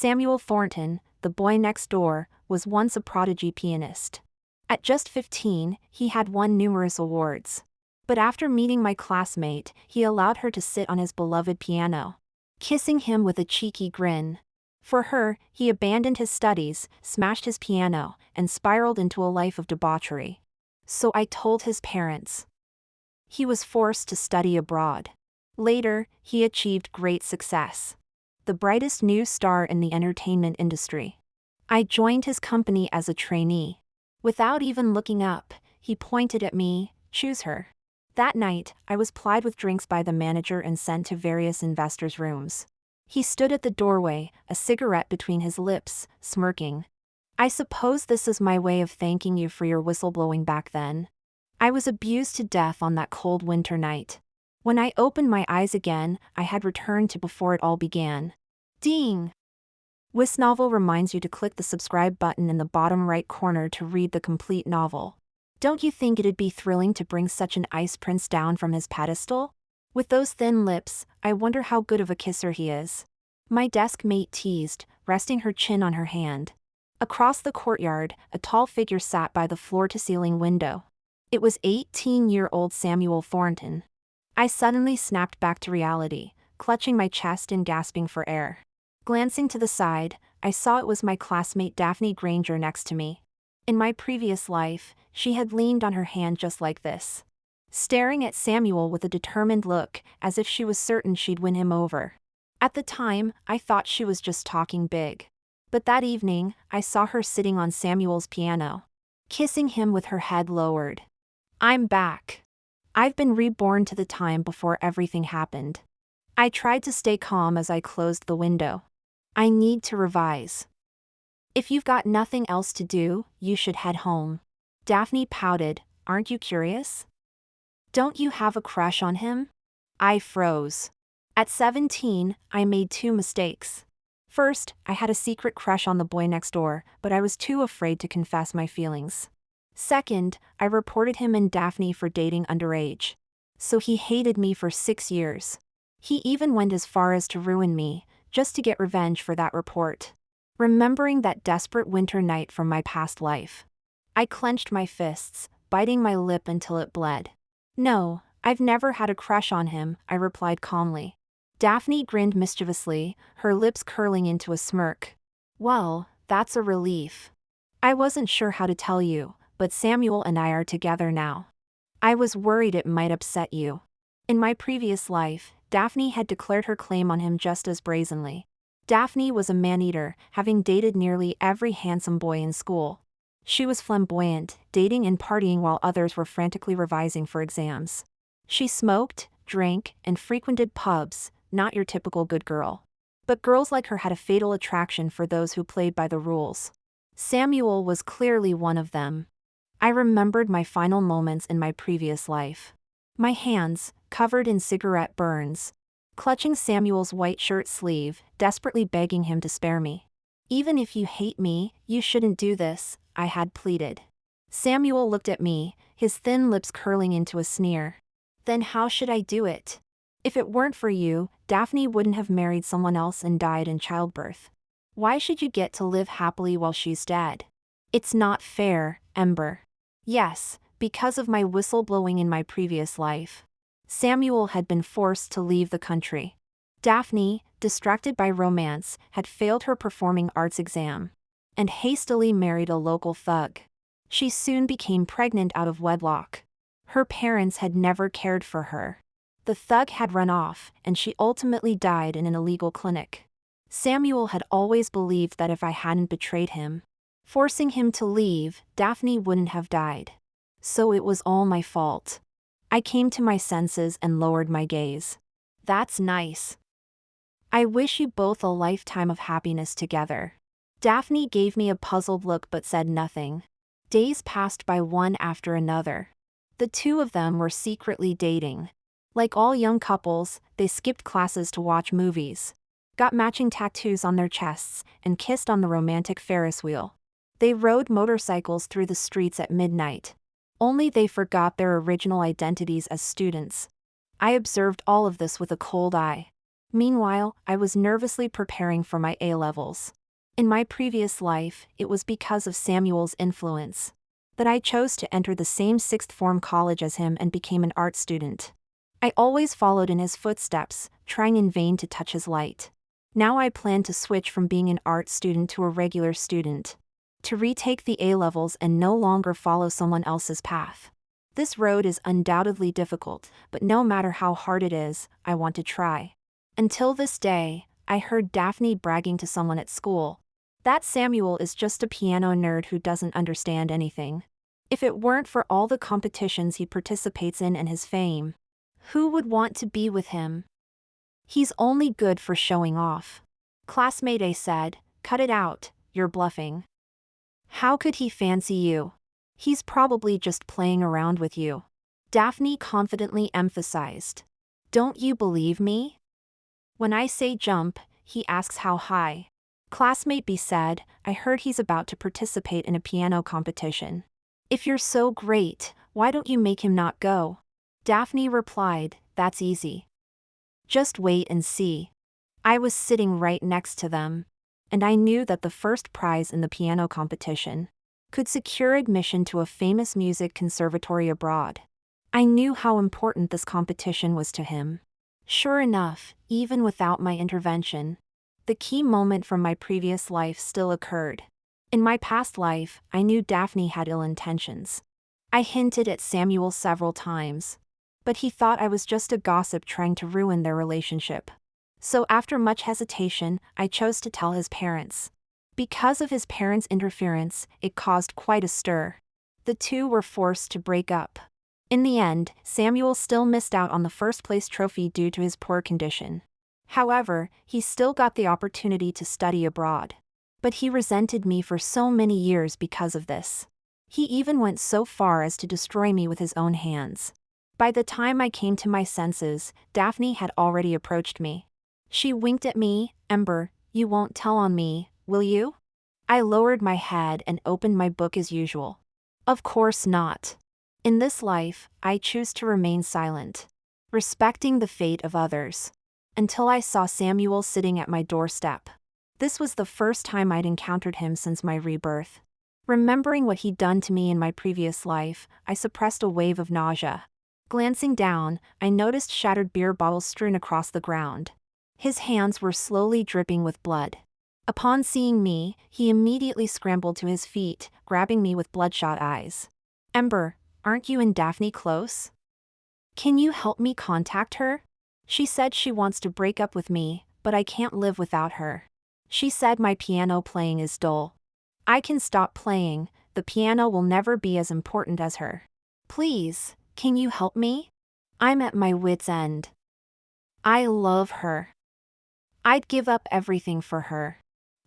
Samuel Thornton, the boy next door, was once a prodigy pianist. At just 15, he had won numerous awards. But after meeting my classmate, he allowed her to sit on his beloved piano, kissing him with a cheeky grin. For her, he abandoned his studies, smashed his piano, and spiraled into a life of debauchery. So I told his parents. He was forced to study abroad. Later, he achieved great success. The brightest new star in the entertainment industry. I joined his company as a trainee. Without even looking up, he pointed at me, "Choose her." That night, I was plied with drinks by the manager and sent to various investors' rooms. He stood at the doorway, a cigarette between his lips, smirking. "I suppose this is my way of thanking you for your whistleblowing back then." I was abused to death on that cold winter night. When I opened my eyes again, I had returned to before it all began. Ding! Novel reminds you to click the subscribe button in the bottom right corner to read the complete novel. Don't you think it'd be thrilling to bring such an ice prince down from his pedestal? With those thin lips, I wonder how good of a kisser he is. My desk mate teased, resting her chin on her hand. Across the courtyard, a tall figure sat by the floor-to-ceiling window. It was 18-year-old Samuel Thornton. I suddenly snapped back to reality, clutching my chest and gasping for air. Glancing to the side, I saw it was my classmate Daphne Granger next to me. In my previous life, she had leaned on her hand just like this, staring at Samuel with a determined look, as if she was certain she'd win him over. At the time, I thought she was just talking big. But that evening, I saw her sitting on Samuel's piano, kissing him with her head lowered. I'm back. I've been reborn to the time before everything happened. I tried to stay calm as I closed the window. I need to revise. If you've got nothing else to do, you should head home. Daphne pouted, "Aren't you curious? Don't you have a crush on him?" I froze. At 17, I made two mistakes. First, I had a secret crush on the boy next door, but I was too afraid to confess my feelings. Second, I reported him and Daphne for dating underage. So he hated me for 6 years. He even went as far as to ruin me, just to get revenge for that report. Remembering that desperate winter night from my past life, I clenched my fists, biting my lip until it bled. "No, I've never had a crush on him," I replied calmly. Daphne grinned mischievously, her lips curling into a smirk. "Well, that's a relief. I wasn't sure how to tell you, but Samuel and I are together now. I was worried it might upset you." In my previous life, Daphne had declared her claim on him just as brazenly. Daphne was a man-eater, having dated nearly every handsome boy in school. She was flamboyant, dating and partying while others were frantically revising for exams. She smoked, drank, and frequented pubs, not your typical good girl. But girls like her had a fatal attraction for those who played by the rules. Samuel was clearly one of them. I remembered my final moments in my previous life. My hands, covered in cigarette burns, clutching Samuel's white shirt sleeve, desperately begging him to spare me. "Even if you hate me, you shouldn't do this," I had pleaded. Samuel looked at me, his thin lips curling into a sneer. "Then how should I do it? If it weren't for you, Daphne wouldn't have married someone else and died in childbirth. Why should you get to live happily while she's dead? It's not fair, Ember." Yes, because of my whistleblowing in my previous life, Samuel had been forced to leave the country. Daphne, distracted by romance, had failed her performing arts exam and hastily married a local thug. She soon became pregnant out of wedlock. Her parents had never cared for her. The thug had run off, and she ultimately died in an illegal clinic. Samuel had always believed that if I hadn't betrayed him, forcing him to leave, Daphne wouldn't have died. So it was all my fault. I came to my senses and lowered my gaze. "That's nice. I wish you both a lifetime of happiness together." Daphne gave me a puzzled look but said nothing. Days passed by one after another. The two of them were secretly dating. Like all young couples, they skipped classes to watch movies, got matching tattoos on their chests, and kissed on the romantic Ferris wheel. They rode motorcycles through the streets at midnight. Only they forgot their original identities as students. I observed all of this with a cold eye. Meanwhile, I was nervously preparing for my A-levels. In my previous life, it was because of Samuel's influence that I chose to enter the same sixth form college as him and became an art student. I always followed in his footsteps, trying in vain to touch his light. Now I plan to switch from being an art student to a regular student, to retake the A-levels and no longer follow someone else's path. This road is undoubtedly difficult, but no matter how hard it is, I want to try. Until this day, I heard Daphne bragging to someone at school that Samuel is just a piano nerd who doesn't understand anything. If it weren't for all the competitions he participates in and his fame, who would want to be with him? He's only good for showing off. Classmate A said, "Cut it out, you're bluffing. How could he fancy you? He's probably just playing around with you." Daphne confidently emphasized, "Don't you believe me? When I say jump, he asks how high." Classmate B said, "I heard he's about to participate in a piano competition. If you're so great, why don't you make him not go?" Daphne replied, "That's easy. Just wait and see." I was sitting right next to them, and I knew that the first prize in the piano competition could secure admission to a famous music conservatory abroad. I knew how important this competition was to him. Sure enough, even without my intervention, the key moment from my previous life still occurred. In my past life, I knew Daphne had ill intentions. I hinted at Samuel several times, but he thought I was just a gossip trying to ruin their relationship. So after much hesitation, I chose to tell his parents. Because of his parents' interference, it caused quite a stir. The two were forced to break up. In the end, Samuel still missed out on the first-place trophy due to his poor condition. However, he still got the opportunity to study abroad. But he resented me for so many years because of this. He even went so far as to destroy me with his own hands. By the time I came to my senses, Daphne had already approached me. She winked at me, "Ember, you won't tell on me, will you?" I lowered my head and opened my book as usual. Of course not. In this life, I choose to remain silent, respecting the fate of others. Until I saw Samuel sitting at my doorstep. This was the first time I'd encountered him since my rebirth. Remembering what he'd done to me in my previous life, I suppressed a wave of nausea. Glancing down, I noticed shattered beer bottles strewn across the ground. His hands were slowly dripping with blood. Upon seeing me, he immediately scrambled to his feet, grabbing me with bloodshot eyes. "Ember, aren't you and Daphne close? Can you help me contact her? She said she wants to break up with me, but I can't live without her. She said my piano playing is dull. I can stop playing, the piano will never be as important as her. Please, can you help me? I'm at my wit's end. I love her. I'd give up everything for her."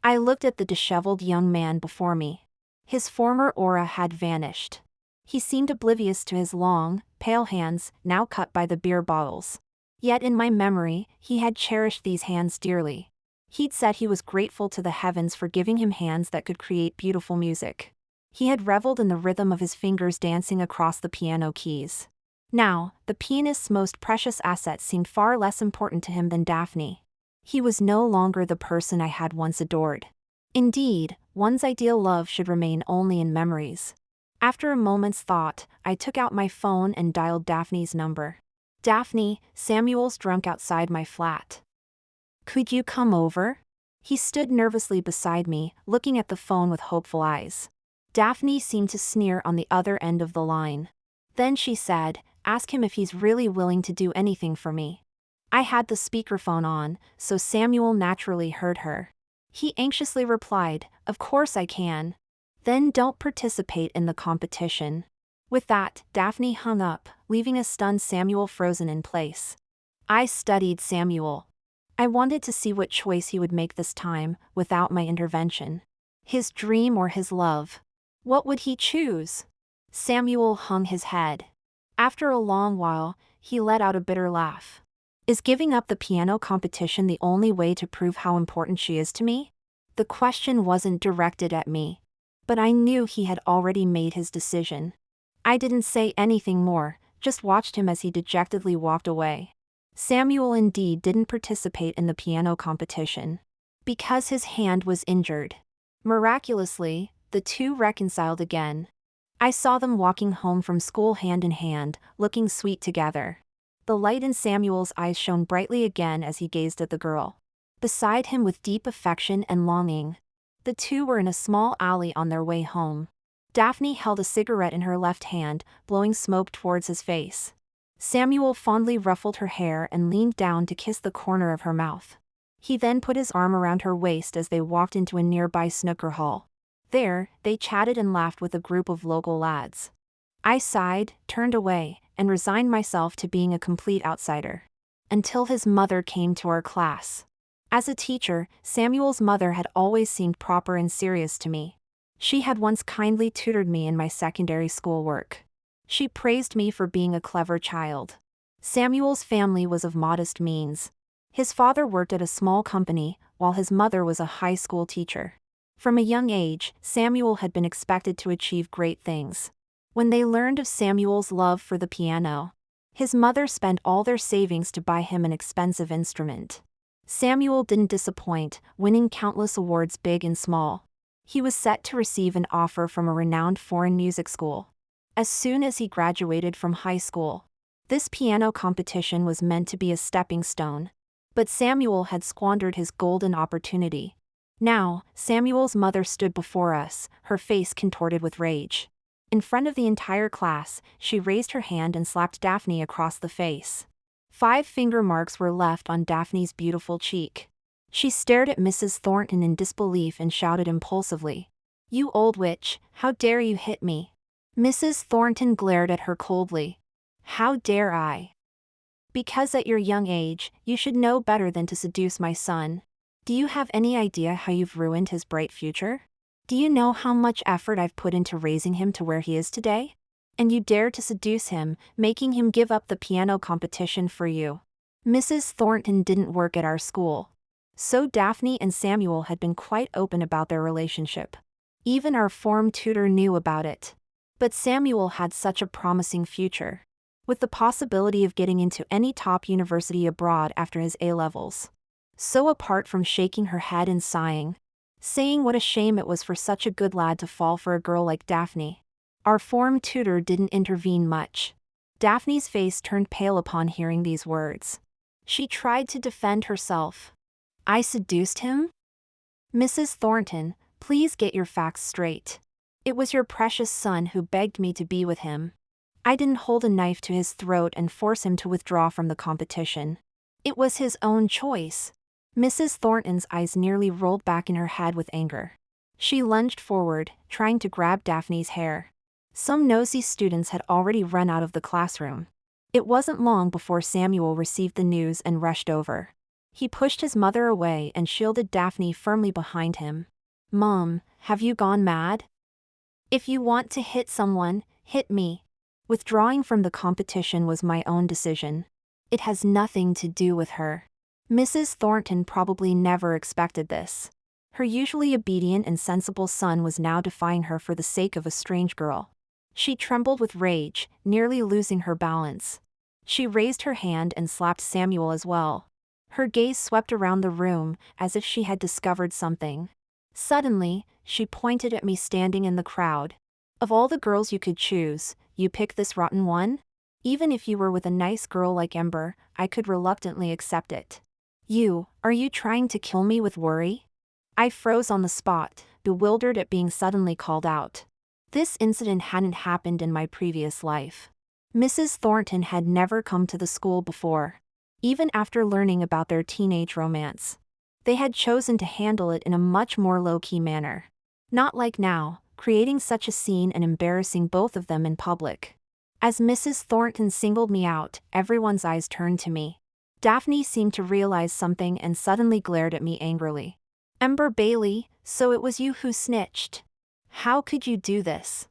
I looked at the disheveled young man before me. His former aura had vanished. He seemed oblivious to his long, pale hands, now cut by the beer bottles. Yet in my memory, he had cherished these hands dearly. He'd said he was grateful to the heavens for giving him hands that could create beautiful music. He had reveled in the rhythm of his fingers dancing across the piano keys. Now, the pianist's most precious asset seemed far less important to him than Daphne. He was no longer the person I had once adored. Indeed, one's ideal love should remain only in memories. After a moment's thought, I took out my phone and dialed Daphne's number. "Daphne, Samuel's drunk outside my flat. Could you come over?" He stood nervously beside me, looking at the phone with hopeful eyes. Daphne seemed to sneer on the other end of the line. Then she said, "Ask him if he's really willing to do anything for me." I had the speakerphone on, so Samuel naturally heard her. He anxiously replied, "Of course I can." "Then don't participate in the competition." With that, Daphne hung up, leaving a stunned Samuel frozen in place. I studied Samuel. I wanted to see what choice he would make this time, without my intervention. His dream or his love? What would he choose? Samuel hung his head. After a long while, he let out a bitter laugh. Is giving up the piano competition the only way to prove how important she is to me? The question wasn't directed at me. But I knew he had already made his decision. I didn't say anything more, just watched him as he dejectedly walked away. Samuel indeed didn't participate in the piano competition because his hand was injured. Miraculously, the two reconciled again. I saw them walking home from school hand in hand, looking sweet together. The light in Samuel's eyes shone brightly again as he gazed at the girl beside him with deep affection and longing. The two were in a small alley on their way home. Daphne held a cigarette in her left hand, blowing smoke towards his face. Samuel fondly ruffled her hair and leaned down to kiss the corner of her mouth. He then put his arm around her waist as they walked into a nearby snooker hall. There, they chatted and laughed with a group of local lads. I sighed, turned away, and resigned myself to being a complete outsider. Until his mother came to our class. As a teacher, Samuel's mother had always seemed proper and serious to me. She had once kindly tutored me in my secondary school work. She praised me for being a clever child. Samuel's family was of modest means. His father worked at a small company, while his mother was a high school teacher. From a young age, Samuel had been expected to achieve great things. When they learned of Samuel's love for the piano, his mother spent all their savings to buy him an expensive instrument. Samuel didn't disappoint, winning countless awards big and small. He was set to receive an offer from a renowned foreign music school as soon as he graduated from high school. This piano competition was meant to be a stepping stone. But Samuel had squandered his golden opportunity. Now, Samuel's mother stood before us, her face contorted with rage. In front of the entire class, she raised her hand and slapped Daphne across the face. 5 finger marks were left on Daphne's beautiful cheek. She stared at Mrs. Thornton in disbelief and shouted impulsively, "You old witch, how dare you hit me?" Mrs. Thornton glared at her coldly. "How dare I? Because at your young age, you should know better than to seduce my son. Do you have any idea how you've ruined his bright future? Do you know how much effort I've put into raising him to where he is today? And you dare to seduce him, making him give up the piano competition for you." Mrs. Thornton didn't work at our school. So Daphne and Samuel had been quite open about their relationship. Even our form tutor knew about it. But Samuel had such a promising future, with the possibility of getting into any top university abroad after his A-levels. So apart from shaking her head and sighing, saying what a shame it was for such a good lad to fall for a girl like Daphne, our form tutor didn't intervene much. Daphne's face turned pale upon hearing these words. She tried to defend herself. "I seduced him? Mrs. Thornton, please get your facts straight. It was your precious son who begged me to be with him. I didn't hold a knife to his throat and force him to withdraw from the competition. It was his own choice." Mrs. Thornton's eyes nearly rolled back in her head with anger. She lunged forward, trying to grab Daphne's hair. Some nosy students had already run out of the classroom. It wasn't long before Samuel received the news and rushed over. He pushed his mother away and shielded Daphne firmly behind him. "Mom, have you gone mad? If you want to hit someone, hit me. Withdrawing from the competition was my own decision. It has nothing to do with her." Mrs. Thornton probably never expected this. Her usually obedient and sensible son was now defying her for the sake of a strange girl. She trembled with rage, nearly losing her balance. She raised her hand and slapped Samuel as well. Her gaze swept around the room, as if she had discovered something. Suddenly, she pointed at me standing in the crowd. "Of all the girls you could choose, you pick this rotten one? Even if you were with a nice girl like Ember, I could reluctantly accept it. Are you trying to kill me with worry?" I froze on the spot, bewildered at being suddenly called out. This incident hadn't happened in my previous life. Mrs. Thornton had never come to the school before. Even after learning about their teenage romance, they had chosen to handle it in a much more low-key manner. Not like now, creating such a scene and embarrassing both of them in public. As Mrs. Thornton singled me out, everyone's eyes turned to me. Daphne seemed to realize something and suddenly glared at me angrily. "Ember Bailey, so it was you who snitched. How could you do this?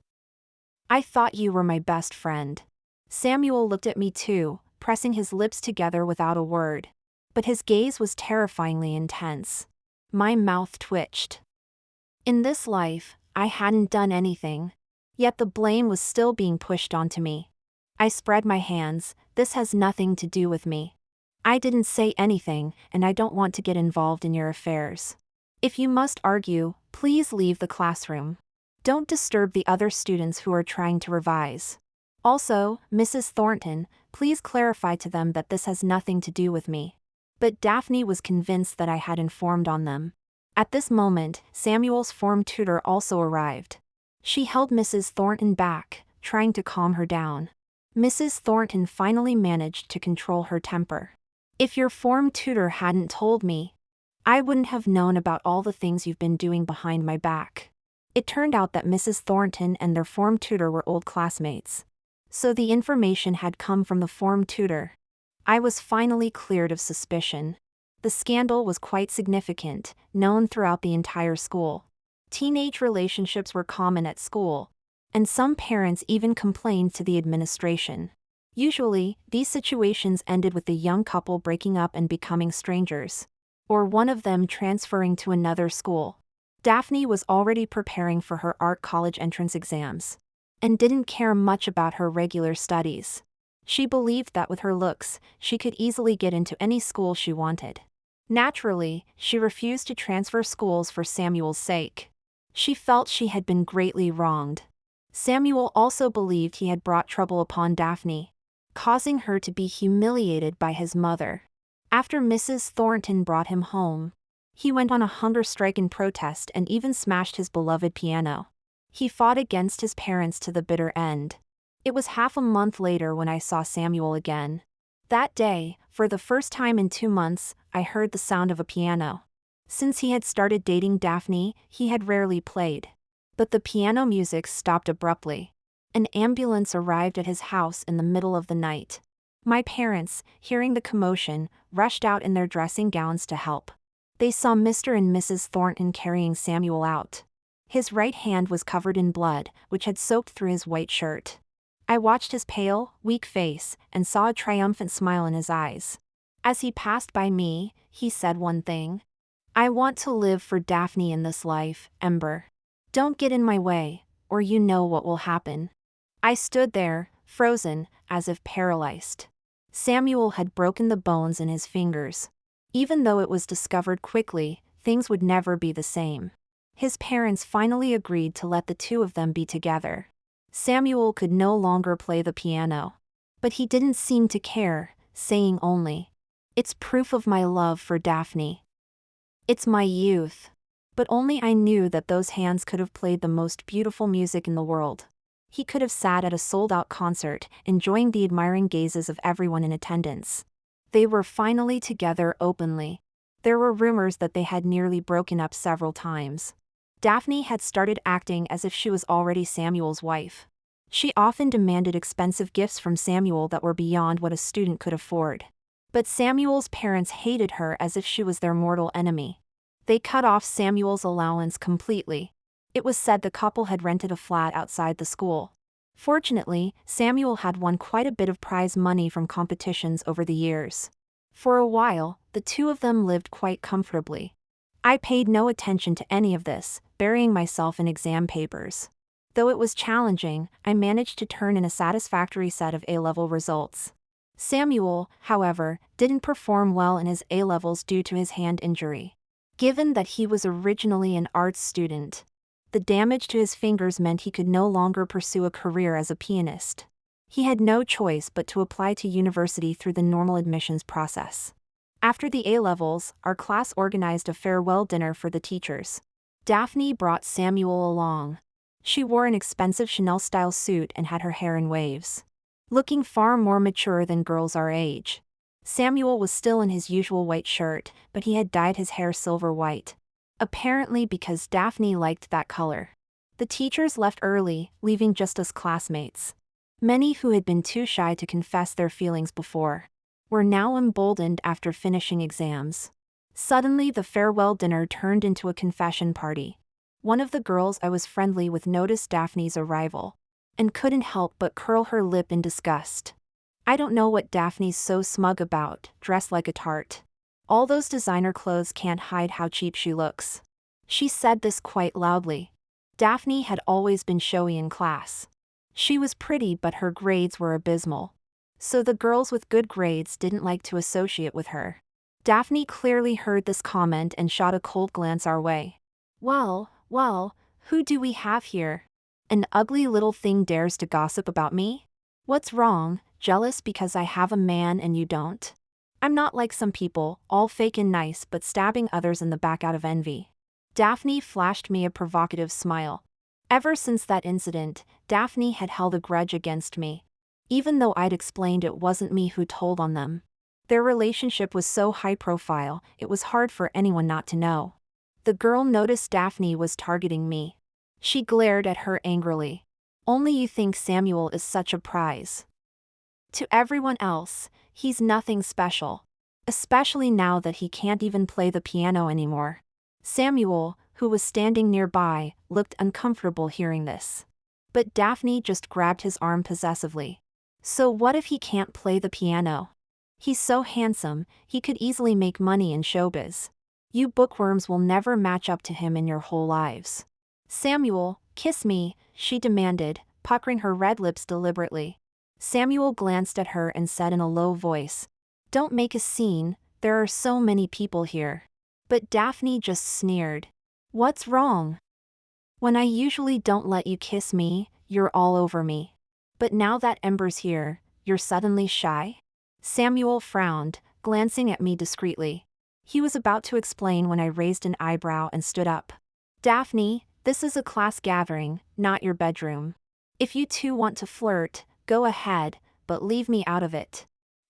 I thought you were my best friend." Samuel looked at me too, pressing his lips together without a word. But his gaze was terrifyingly intense. My mouth twitched. In this life, I hadn't done anything. Yet the blame was still being pushed onto me. I spread my hands. "This has nothing to do with me. I didn't say anything, and I don't want to get involved in your affairs. If you must argue, please leave the classroom. Don't disturb the other students who are trying to revise. Also, Mrs. Thornton, please clarify to them that this has nothing to do with me. But Daphne was convinced that I had informed on them. At this moment, Samuel's form tutor also arrived. She held Mrs. Thornton back, trying to calm her down. Mrs. Thornton finally managed to control her temper. If your form tutor hadn't told me, I wouldn't have known about all the things you've been doing behind my back. It turned out that Mrs. Thornton and their form tutor were old classmates. So the information had come from the form tutor. I was finally cleared of suspicion. The scandal was quite significant, known throughout the entire school. Teenage relationships were common at school, and some parents even complained to the administration. Usually, these situations ended with the young couple breaking up and becoming strangers, or one of them transferring to another school. Daphne was already preparing for her art college entrance exams, and didn't care much about her regular studies. She believed that with her looks, she could easily get into any school she wanted. Naturally, she refused to transfer schools for Samuel's sake. She felt she had been greatly wronged. Samuel also believed he had brought trouble upon Daphne, causing her to be humiliated by his mother. After Mrs. Thornton brought him home, he went on a hunger strike in protest and even smashed his beloved piano. He fought against his parents to the bitter end. It was half a month later when I saw Samuel again. That day, for the first time in 2 months, I heard the sound of a piano. Since he had started dating Daphne, he had rarely played. But the piano music stopped abruptly. An ambulance arrived at his house in the middle of the night. My parents, hearing the commotion, rushed out in their dressing gowns to help. They saw Mr. and Mrs. Thornton carrying Samuel out. His right hand was covered in blood, which had soaked through his white shirt. I watched his pale, weak face, and saw a triumphant smile in his eyes. As he passed by me, he said one thing. I want to live for Daphne in this life, Ember. Don't get in my way, or you know what will happen. I stood there, frozen, as if paralyzed. Samuel had broken the bones in his fingers. Even though it was discovered quickly, things would never be the same. His parents finally agreed to let the two of them be together. Samuel could no longer play the piano. But he didn't seem to care, saying only, "It's proof of my love for Daphne. It's my youth." But only I knew that those hands could have played the most beautiful music in the world. He could have sat at a sold-out concert, enjoying the admiring gazes of everyone in attendance. They were finally together openly. There were rumors that they had nearly broken up several times. Daphne had started acting as if she was already Samuel's wife. She often demanded expensive gifts from Samuel that were beyond what a student could afford. But Samuel's parents hated her as if she was their mortal enemy. They cut off Samuel's allowance completely. It was said the couple had rented a flat outside the school. Fortunately, Samuel had won quite a bit of prize money from competitions over the years. For a while, the two of them lived quite comfortably. I paid no attention to any of this, burying myself in exam papers. Though it was challenging, I managed to turn in a satisfactory set of A-level results. Samuel, however, didn't perform well in his A-levels due to his hand injury. Given that he was originally an arts student, the damage to his fingers meant he could no longer pursue a career as a pianist. He had no choice but to apply to university through the normal admissions process. After the A-levels, our class organized a farewell dinner for the teachers. Daphne brought Samuel along. She wore an expensive Chanel-style suit and had her hair in waves, looking far more mature than girls our age. Samuel was still in his usual white shirt, but he had dyed his hair silver white. Apparently because Daphne liked that color. The teachers left early, leaving just us classmates. Many who had been too shy to confess their feelings before were now emboldened after finishing exams. Suddenly the farewell dinner turned into a confession party. One of the girls I was friendly with noticed Daphne's arrival, and couldn't help but curl her lip in disgust. I don't know what Daphne's so smug about, dressed like a tart. All those designer clothes can't hide how cheap she looks. She said this quite loudly. Daphne had always been showy in class. She was pretty but her grades were abysmal. So the girls with good grades didn't like to associate with her. Daphne clearly heard this comment and shot a cold glance our way. Well, who do we have here? An ugly little thing dares to gossip about me? What's wrong, jealous because I have a man and you don't? I'm not like some people, all fake and nice but stabbing others in the back out of envy. Daphne flashed me a provocative smile. Ever since that incident, Daphne had held a grudge against me. Even though I'd explained it wasn't me who told on them. Their relationship was so high profile, it was hard for anyone not to know. The girl noticed Daphne was targeting me. She glared at her angrily. Only you think Samuel is such a prize. To everyone else, he's nothing special. Especially now that he can't even play the piano anymore. Samuel, who was standing nearby, looked uncomfortable hearing this. But Daphne just grabbed his arm possessively. So what if he can't play the piano? He's so handsome, he could easily make money in showbiz. You bookworms will never match up to him in your whole lives. Samuel, kiss me, she demanded, puckering her red lips deliberately. Samuel glanced at her and said in a low voice, "Don't make a scene, there are so many people here." But Daphne just sneered. "What's wrong? When I usually don't let you kiss me, you're all over me. But now that Ember's here, you're suddenly shy?" Samuel frowned, glancing at me discreetly. He was about to explain when I raised an eyebrow and stood up. "Daphne, this is a class gathering, not your bedroom. If you two want to flirt, go ahead, but leave me out of it."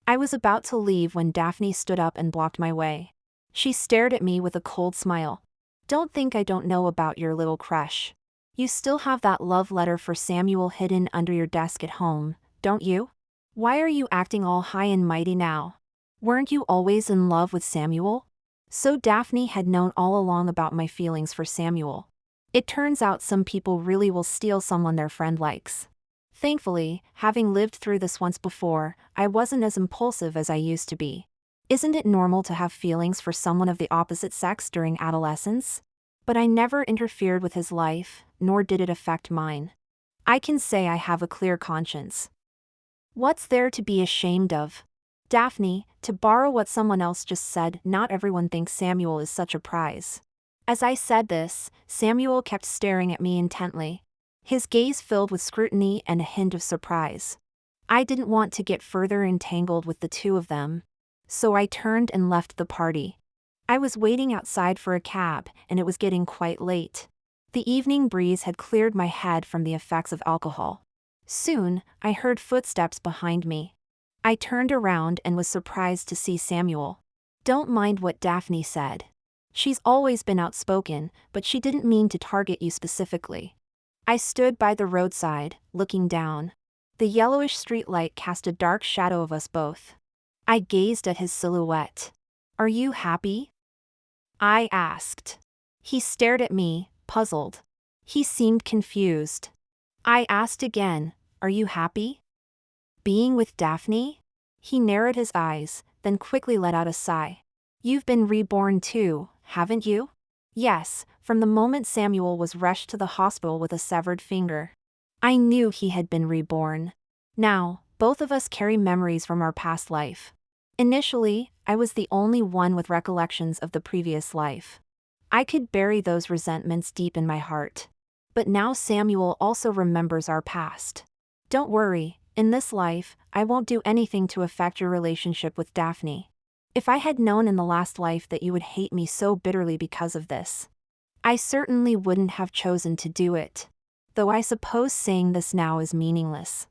I was about to leave when Daphne stood up and blocked my way. She stared at me with a cold smile. "Don't think I don't know about your little crush. You still have that love letter for Samuel hidden under your desk at home, don't you? Why are you acting all high and mighty now? Weren't you always in love with Samuel?" So Daphne had known all along about my feelings for Samuel. It turns out some people really will steal someone their friend likes. Thankfully, having lived through this once before, I wasn't as impulsive as I used to be. Isn't it normal to have feelings for someone of the opposite sex during adolescence? But I never interfered with his life, nor did it affect mine. I can say I have a clear conscience. What's there to be ashamed of? Daphne, to borrow what someone else just said, not everyone thinks Samuel is such a prize. As I said this, Samuel kept staring at me intently. His gaze filled with scrutiny and a hint of surprise. I didn't want to get further entangled with the two of them. So I turned and left the party. I was waiting outside for a cab, and it was getting quite late. The evening breeze had cleared my head from the effects of alcohol. Soon, I heard footsteps behind me. I turned around and was surprised to see Samuel. Don't mind what Daphne said. She's always been outspoken, but she didn't mean to target you specifically. I stood by the roadside, looking down. The yellowish streetlight cast a dark shadow of us both. I gazed at his silhouette. "Are you happy?" I asked. He stared at me, puzzled. He seemed confused. I asked again, "Are you happy being with Daphne?" He narrowed his eyes, then quickly let out a sigh. "You've been reborn too, haven't you?" Yes, from the moment Samuel was rushed to the hospital with a severed finger. I knew he had been reborn. Now, both of us carry memories from our past life. Initially, I was the only one with recollections of the previous life. I could bury those resentments deep in my heart. But now Samuel also remembers our past. Don't worry, in this life, I won't do anything to affect your relationship with Daphne. If I had known in the last life that you would hate me so bitterly because of this, I certainly wouldn't have chosen to do it. Though I suppose saying this now is meaningless.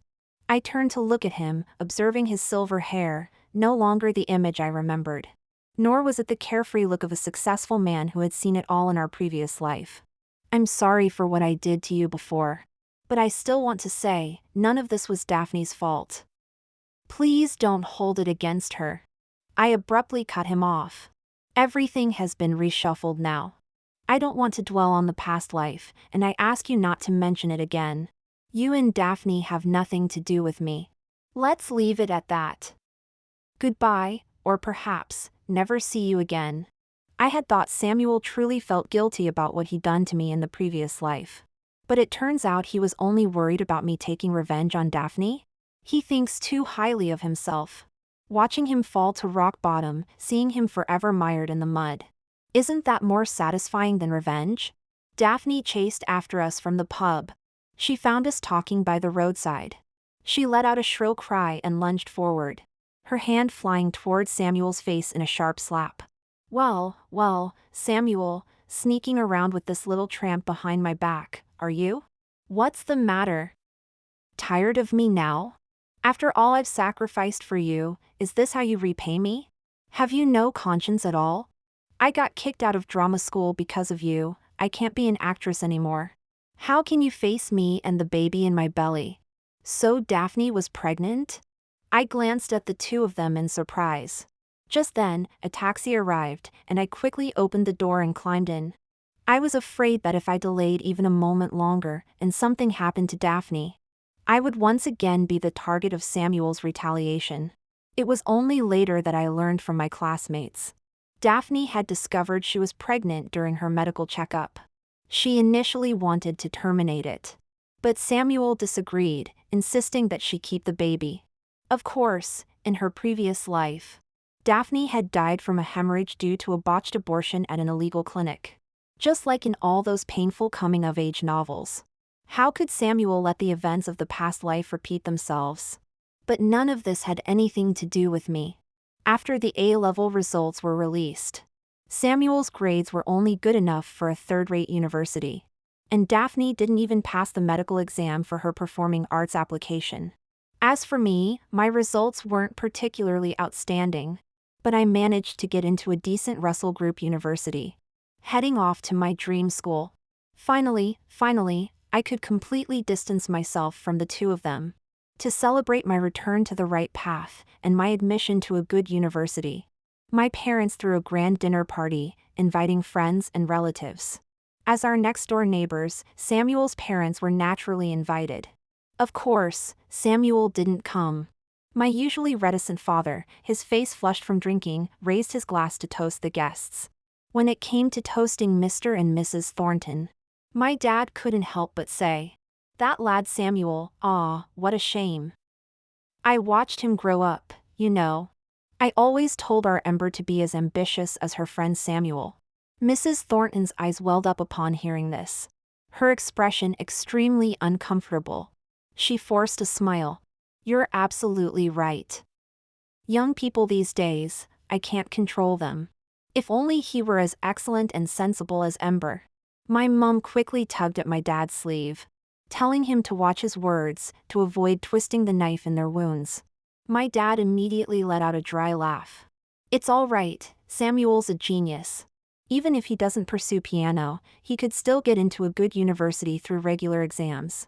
I turned to look at him, observing his silver hair, no longer the image I remembered. Nor was it the carefree look of a successful man who had seen it all in our previous life. "I'm sorry for what I did to you before. But I still want to say, none of this was Daphne's fault. Please don't hold it against her." I abruptly cut him off. Everything has been reshuffled now. I don't want to dwell on the past life, and I ask you not to mention it again. You and Daphne have nothing to do with me. Let's leave it at that. Goodbye, or perhaps, never see you again. I had thought Samuel truly felt guilty about what he'd done to me in the previous life. But it turns out he was only worried about me taking revenge on Daphne. He thinks too highly of himself. Watching him fall to rock bottom, seeing him forever mired in the mud. Isn't that more satisfying than revenge? Daphne chased after us from the pub. She found us talking by the roadside. She let out a shrill cry and lunged forward, her hand flying toward Samuel's face in a sharp slap. Well, Samuel, sneaking around with this little tramp behind my back, are you? What's the matter? Tired of me now? After all I've sacrificed for you, is this how you repay me? Have you no conscience at all? I got kicked out of drama school because of you. I can't be an actress anymore. How can you face me and the baby in my belly? So Daphne was pregnant? I glanced at the two of them in surprise. Just then, a taxi arrived, and I quickly opened the door and climbed in. I was afraid that if I delayed even a moment longer and something happened to Daphne, I would once again be the target of Samuel's retaliation. It was only later that I learned from my classmates. Daphne had discovered she was pregnant during her medical checkup. She initially wanted to terminate it, but Samuel disagreed, insisting that she keep the baby. Of course, in her previous life, Daphne had died from a hemorrhage due to a botched abortion at an illegal clinic. Just like in all those painful coming-of-age novels. How could Samuel let the events of the past life repeat themselves? But none of this had anything to do with me. After the A-level results were released, Samuel's grades were only good enough for a third-rate university. And Daphne didn't even pass the medical exam for her performing arts application. As for me, my results weren't particularly outstanding, but I managed to get into a decent Russell Group university, heading off to my dream school. Finally, I could completely distance myself from the two of them. To celebrate my return to the right path and my admission to a good university, my parents threw a grand dinner party, inviting friends and relatives. As our next-door neighbors, Samuel's parents were naturally invited. Of course, Samuel didn't come. My usually reticent father, his face flushed from drinking, raised his glass to toast the guests. When it came to toasting Mr. and Mrs. Thornton, my dad couldn't help but say, "That lad Samuel, what a shame." I watched him grow up, you know. I always told our Ember to be as ambitious as her friend Samuel. Mrs. Thornton's eyes welled up upon hearing this, her expression extremely uncomfortable. She forced a smile. You're absolutely right. Young people these days, I can't control them. If only he were as excellent and sensible as Ember. My mom quickly tugged at my dad's sleeve, telling him to watch his words, to avoid twisting the knife in their wounds. My dad immediately let out a dry laugh. It's all right, Samuel's a genius. Even if he doesn't pursue piano, he could still get into a good university through regular exams.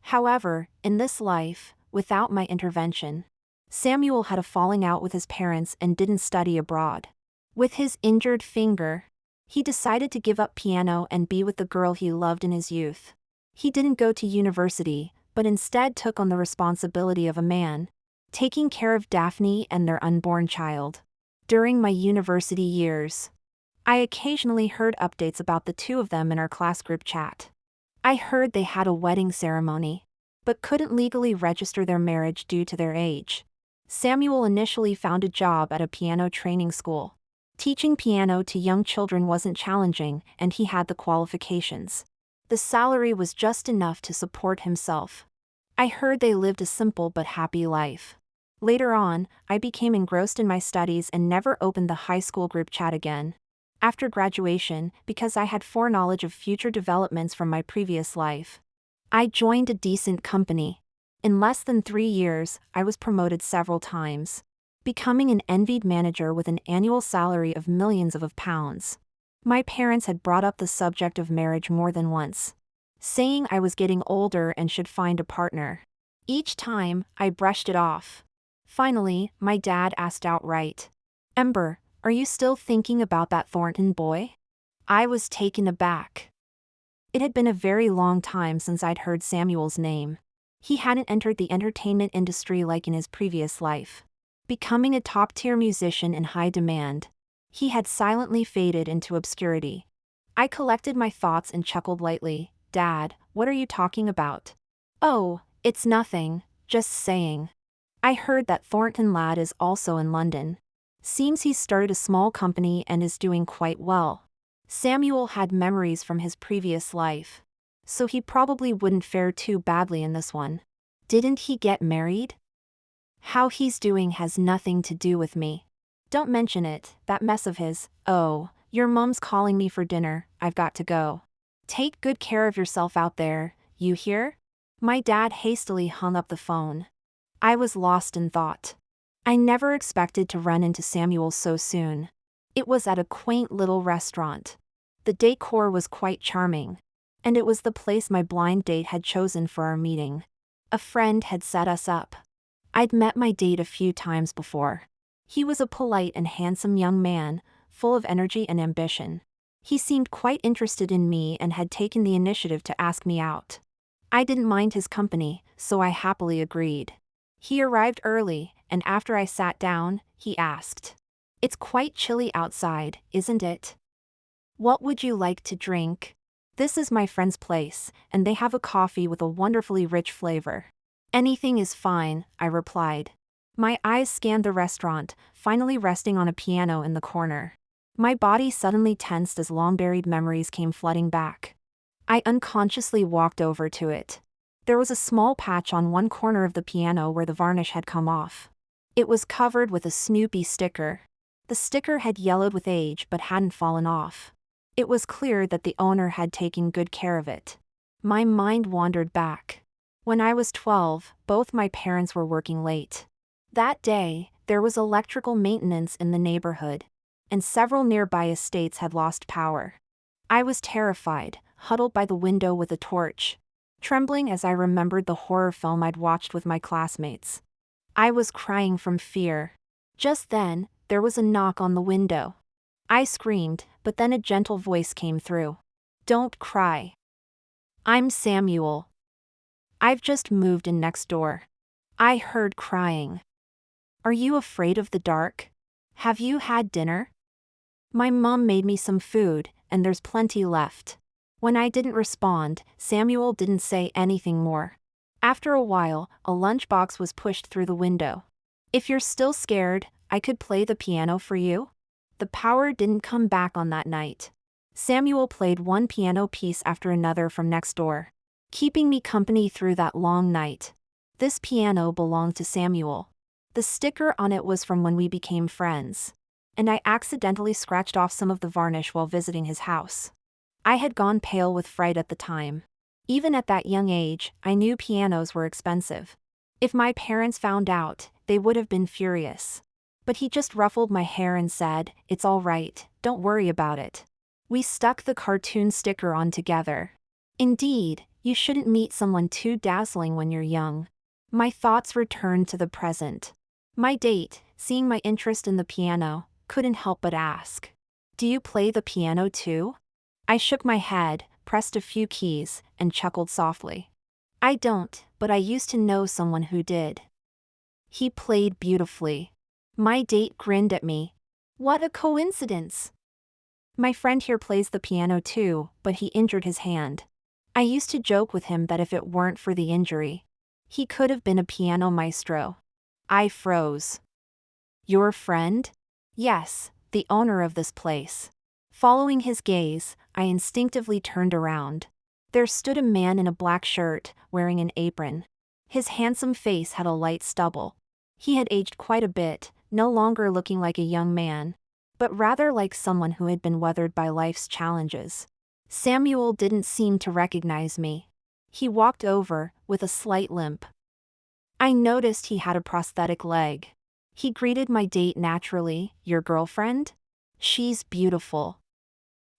However, in this life, without my intervention, Samuel had a falling out with his parents and didn't study abroad. With his injured finger, he decided to give up piano and be with the girl he loved in his youth. He didn't go to university, but instead took on the responsibility of a man, taking care of Daphne and their unborn child. During my university years, I occasionally heard updates about the two of them in our class group chat. I heard they had a wedding ceremony, but couldn't legally register their marriage due to their age. Samuel initially found a job at a piano training school. Teaching piano to young children wasn't challenging, and he had the qualifications. The salary was just enough to support himself. I heard they lived a simple but happy life. Later on, I became engrossed in my studies and never opened the high school group chat again. After graduation, because I had foreknowledge of future developments from my previous life, I joined a decent company. In less than 3 years, I was promoted several times, becoming an envied manager with an annual salary of millions of pounds. My parents had brought up the subject of marriage more than once, saying I was getting older and should find a partner. Each time, I brushed it off. Finally, my dad asked outright, "Ember, are you still thinking about that Thornton boy?" I was taken aback. It had been a very long time since I'd heard Samuel's name. He hadn't entered the entertainment industry like in his previous life, becoming a top-tier musician in high demand. He had silently faded into obscurity. I collected my thoughts and chuckled lightly. "Dad, what are you talking about?" "Oh, it's nothing, just saying. I heard that Thornton lad is also in London. Seems he's started a small company and is doing quite well. Samuel had memories from his previous life, so he probably wouldn't fare too badly in this one. Didn't he get married? How he's doing has nothing to do with me. Don't mention it, that mess of his. Oh, your mum's calling me for dinner, I've got to go. Take good care of yourself out there, you hear? My dad hastily hung up the phone. I was lost in thought. I never expected to run into Samuel so soon. It was at a quaint little restaurant. The decor was quite charming, and it was the place my blind date had chosen for our meeting. A friend had set us up. I'd met my date a few times before. He was a polite and handsome young man, full of energy and ambition. He seemed quite interested in me and had taken the initiative to ask me out. I didn't mind his company, so I happily agreed. He arrived early, and after I sat down, he asked, "It's quite chilly outside, isn't it? What would you like to drink? This is my friend's place, and they have a coffee with a wonderfully rich flavor." "Anything is fine," I replied. My eyes scanned the restaurant, finally resting on a piano in the corner. My body suddenly tensed as long-buried memories came flooding back. I unconsciously walked over to it. There was a small patch on one corner of the piano where the varnish had come off. It was covered with a Snoopy sticker. The sticker had yellowed with age but hadn't fallen off. It was clear that the owner had taken good care of it. My mind wandered back. When I was 12, both my parents were working late. That day, there was electrical maintenance in the neighborhood, and several nearby estates had lost power. I was terrified, huddled by the window with a torch, trembling as I remembered the horror film I'd watched with my classmates. I was crying from fear. Just then, there was a knock on the window. I screamed, but then a gentle voice came through. "Don't cry. I'm Samuel. I've just moved in next door." I heard crying. "Are you afraid of the dark? Have you had dinner? My mom made me some food, and there's plenty left." When I didn't respond, Samuel didn't say anything more. After a while, a lunchbox was pushed through the window. "If you're still scared, I could play the piano for you." The power didn't come back on that night. Samuel played one piano piece after another from next door, keeping me company through that long night. This piano belonged to Samuel. The sticker on it was from when we became friends, and I accidentally scratched off some of the varnish while visiting his house. I had gone pale with fright at the time. Even at that young age, I knew pianos were expensive. If my parents found out, they would have been furious. But he just ruffled my hair and said, "It's all right, don't worry about it." We stuck the cartoon sticker on together. Indeed, you shouldn't meet someone too dazzling when you're young. My thoughts returned to the present. My date, seeing my interest in the piano, couldn't help but ask, "Do you play the piano too?" I shook my head, pressed a few keys, and chuckled softly. "I don't, but I used to know someone who did. He played beautifully." My date grinned at me. "What a coincidence. My friend here plays the piano too, but he injured his hand. I used to joke with him that if it weren't for the injury, he could have been a piano maestro." I froze. "Your friend?" "Yes, the owner of this place." Following his gaze, I instinctively turned around. There stood a man in a black shirt, wearing an apron. His handsome face had a light stubble. He had aged quite a bit, no longer looking like a young man, but rather like someone who had been weathered by life's challenges. Samuel didn't seem to recognize me. He walked over, with a slight limp. I noticed he had a prosthetic leg. He greeted my date naturally. "Your girlfriend? She's beautiful.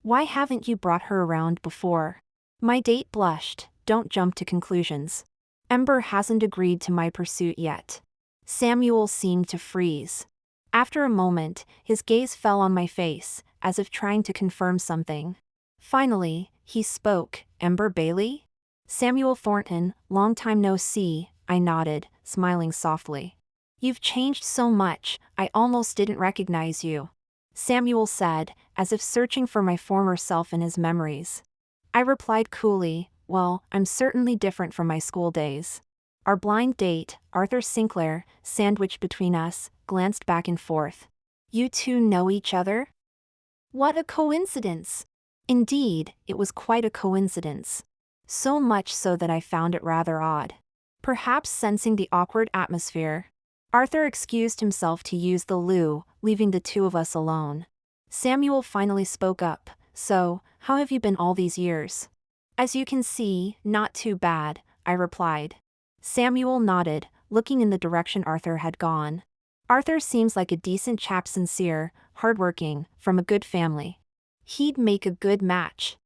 Why haven't you brought her around before?" My date blushed. "Don't jump to conclusions. Ember hasn't agreed to my pursuit yet." Samuel seemed to freeze. After a moment, his gaze fell on my face, as if trying to confirm something. Finally, he spoke. "Ember Bailey?" "Samuel Thornton, long time no see," I nodded, smiling softly. "You've changed so much, I almost didn't recognize you," Samuel said, as if searching for my former self in his memories. I replied coolly, "Well, I'm certainly different from my school days." Our blind date, Arthur Sinclair, sandwiched between us, glanced back and forth. You two know each other? What a coincidence! Indeed, it was quite a coincidence. So much so that I found it rather odd. Perhaps sensing the awkward atmosphere, Arthur excused himself to use the loo, leaving the two of us alone. Samuel finally spoke up. So, how have you been all these years? As you can see, not too bad, I replied. Samuel nodded, looking in the direction Arthur had gone. Arthur seems like a decent chap, sincere, hardworking, from a good family. He'd make a good match.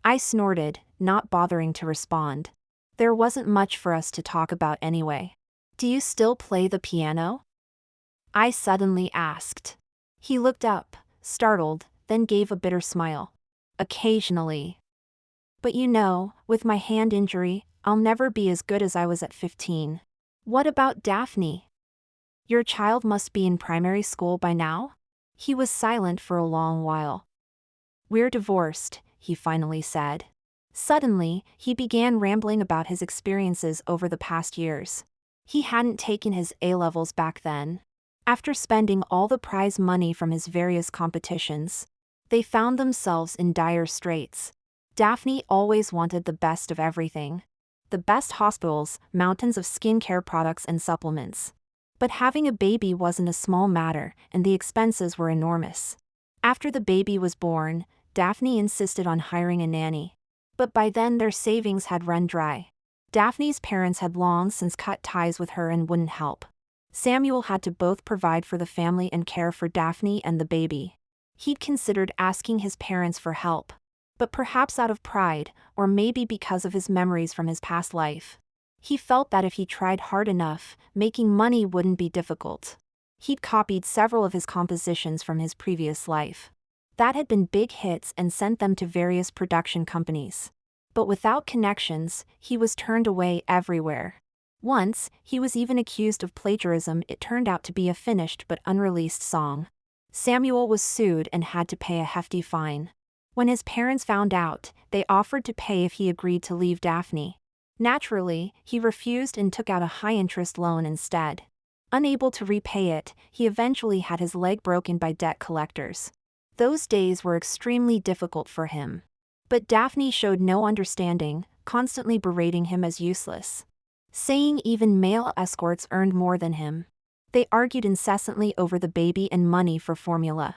I snorted, not bothering to respond. There wasn't much for us to talk about anyway. Do you still play the piano? I suddenly asked. He looked up, startled, then gave a bitter smile. Occasionally. But you know, with my hand injury, I'll never be as good as I was at 15. What about Daphne? Your child must be in primary school by now? He was silent for a long while. We're divorced, he finally said. Suddenly, he began rambling about his experiences over the past years. He hadn't taken his A-levels back then. After spending all the prize money from his various competitions, they found themselves in dire straits. Daphne always wanted the best of everything. The best hospitals, mountains of skincare products and supplements. But having a baby wasn't a small matter, and the expenses were enormous. After the baby was born, Daphne insisted on hiring a nanny. But by then their savings had run dry. Daphne's parents had long since cut ties with her and wouldn't help. Samuel had to both provide for the family and care for Daphne and the baby. He'd considered asking his parents for help. But perhaps out of pride, or maybe because of his memories from his past life. He felt that if he tried hard enough, making money wouldn't be difficult. He'd copied several of his compositions from his previous life. That had been big hits and sent them to various production companies. But without connections, he was turned away everywhere. Once, he was even accused of plagiarism. It turned out to be a finished but unreleased song. Samuel was sued and had to pay a hefty fine. When his parents found out, they offered to pay if he agreed to leave Daphne. Naturally, he refused and took out a high-interest loan instead. Unable to repay it, he eventually had his leg broken by debt collectors. Those days were extremely difficult for him. But Daphne showed no understanding, constantly berating him as useless. Saying even male escorts earned more than him. They argued incessantly over the baby and money for formula.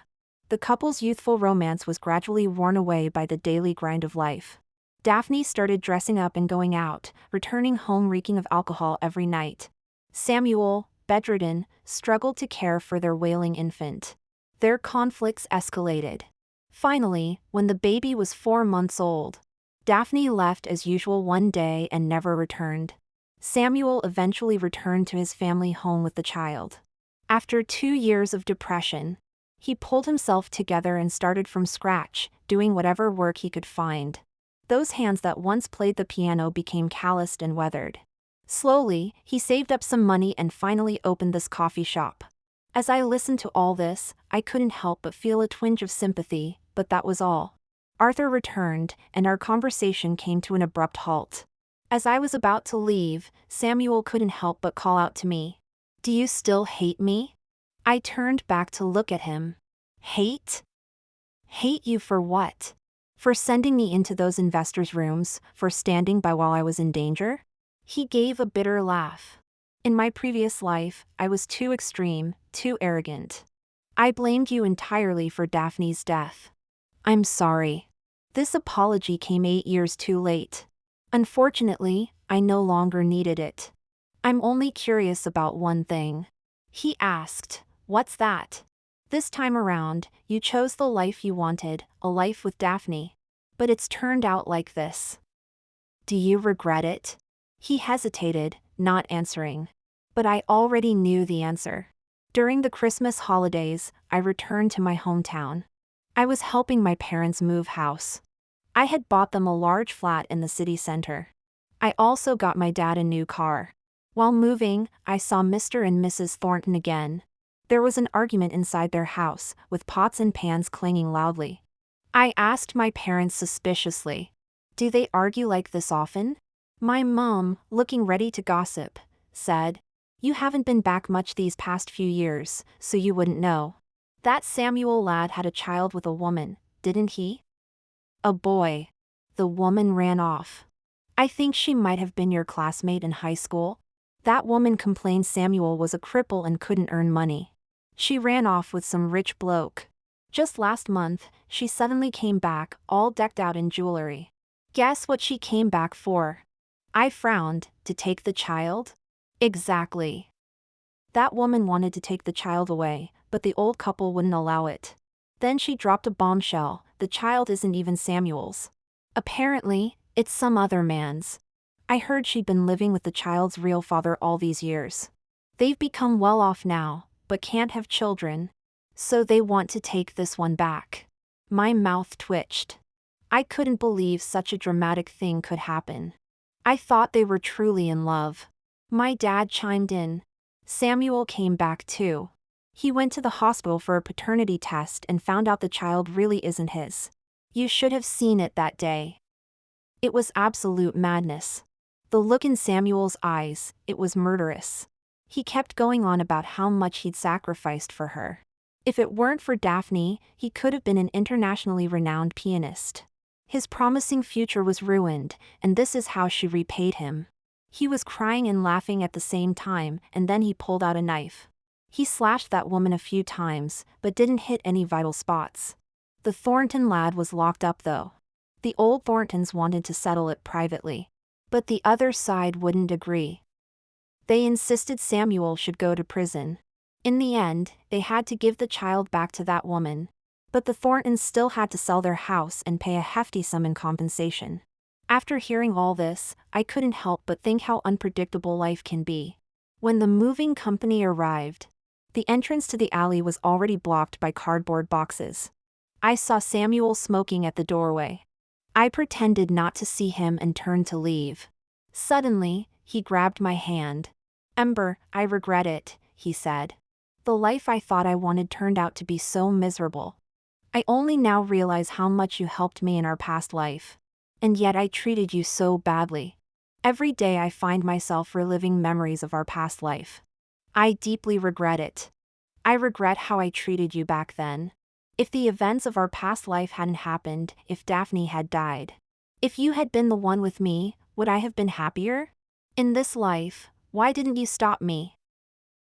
The couple's youthful romance was gradually worn away by the daily grind of life. Daphne started dressing up and going out, returning home reeking of alcohol every night. Samuel, bedridden, struggled to care for their wailing infant. Their conflicts escalated. Finally, when the baby was 4 months old, Daphne left as usual one day and never returned. Samuel eventually returned to his family home with the child. After 2 years of depression, he pulled himself together and started from scratch, doing whatever work he could find. Those hands that once played the piano became calloused and weathered. Slowly, he saved up some money and finally opened this coffee shop. As I listened to all this, I couldn't help but feel a twinge of sympathy, but that was all. Arthur returned, and our conversation came to an abrupt halt. As I was about to leave, Samuel couldn't help but call out to me. Do you still hate me? I turned back to look at him. Hate? Hate you for what? For sending me into those investors' rooms, for standing by while I was in danger? He gave a bitter laugh. In my previous life, I was too extreme, too arrogant. I blamed you entirely for Daphne's death. I'm sorry. This apology came 8 years too late. Unfortunately, I no longer needed it. I'm only curious about one thing. He asked. What's that? This time around, you chose the life you wanted, a life with Daphne. But it's turned out like this. Do you regret it? He hesitated, not answering. But I already knew the answer. During the Christmas holidays, I returned to my hometown. I was helping my parents move house. I had bought them a large flat in the city center. I also got my dad a new car. While moving, I saw Mr. and Mrs. Thornton again. There was an argument inside their house, with pots and pans clanging loudly. I asked my parents suspiciously, "Do they argue like this often?" My mom, looking ready to gossip, said. You haven't been back much these past few years, so you wouldn't know. That Samuel lad had a child with a woman, didn't he? A boy. The woman ran off. I think she might have been your classmate in high school. That woman complained Samuel was a cripple and couldn't earn money. She ran off with some rich bloke. Just last month, she suddenly came back, all decked out in jewelry. Guess what she came back for? I frowned. To take the child? Exactly. That woman wanted to take the child away, but the old couple wouldn't allow it. Then she dropped a bombshell. The child isn't even Samuel's. Apparently, it's some other man's. I heard she'd been living with the child's real father all these years. They've become well off now, but can't have children. So they want to take this one back. My mouth twitched. I couldn't believe such a dramatic thing could happen. I thought they were truly in love. My dad chimed in. Samuel came back too. He went to the hospital for a paternity test and found out the child really isn't his. You should have seen it that day. It was absolute madness. The look in Samuel's eyes, it was murderous. He kept going on about how much he'd sacrificed for her. If it weren't for Daphne, he could have been an internationally renowned pianist. His promising future was ruined, and this is how she repaid him. He was crying and laughing at the same time, and then he pulled out a knife. He slashed that woman a few times, but didn't hit any vital spots. The Thornton lad was locked up though. The old Thorntons wanted to settle it privately. But the other side wouldn't agree. They insisted Samuel should go to prison. In the end, they had to give the child back to that woman. But the Thorntons still had to sell their house and pay a hefty sum in compensation. After hearing all this, I couldn't help but think how unpredictable life can be. When the moving company arrived, the entrance to the alley was already blocked by cardboard boxes. I saw Samuel smoking at the doorway. I pretended not to see him and turned to leave. Suddenly, he grabbed my hand. Ember, I regret it, he said. The life I thought I wanted turned out to be so miserable. I only now realize how much you helped me in our past life. And yet I treated you so badly. Every day I find myself reliving memories of our past life. I deeply regret it. I regret how I treated you back then. If the events of our past life hadn't happened, if Daphne had died, if you had been the one with me, would I have been happier? In this life, why didn't you stop me?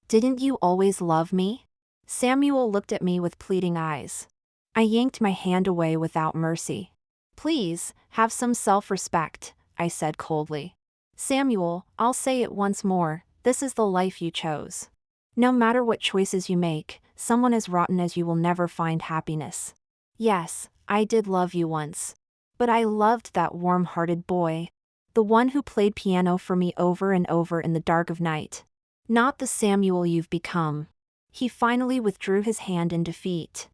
Didn't you always love me? Samuel looked at me with pleading eyes. I yanked my hand away without mercy. Please, have some self-respect, I said coldly. Samuel, I'll say it once more, this is the life you chose. No matter what choices you make, someone as rotten as you will never find happiness. Yes, I did love you once. But I loved that warm-hearted boy. The one who played piano for me over and over in the dark of night. Not the Samuel you've become. He finally withdrew his hand in defeat.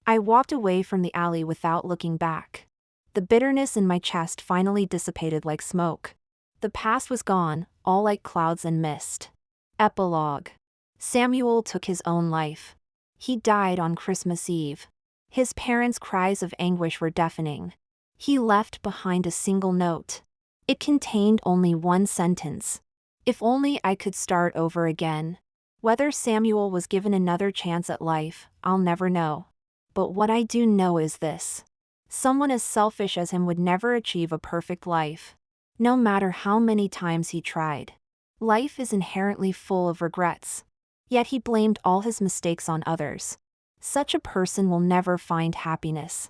I walked away from the alley without looking back. The bitterness in my chest finally dissipated like smoke. The past was gone, all like clouds and mist. Epilogue. Samuel took his own life. He died on Christmas Eve. His parents' cries of anguish were deafening. He left behind a single note. It contained only one sentence. If only I could start over again. Whether Samuel was given another chance at life, I'll never know. But what I do know is this. Someone as selfish as him would never achieve a perfect life. No matter how many times he tried. Life is inherently full of regrets. Yet he blamed all his mistakes on others. Such a person will never find happiness.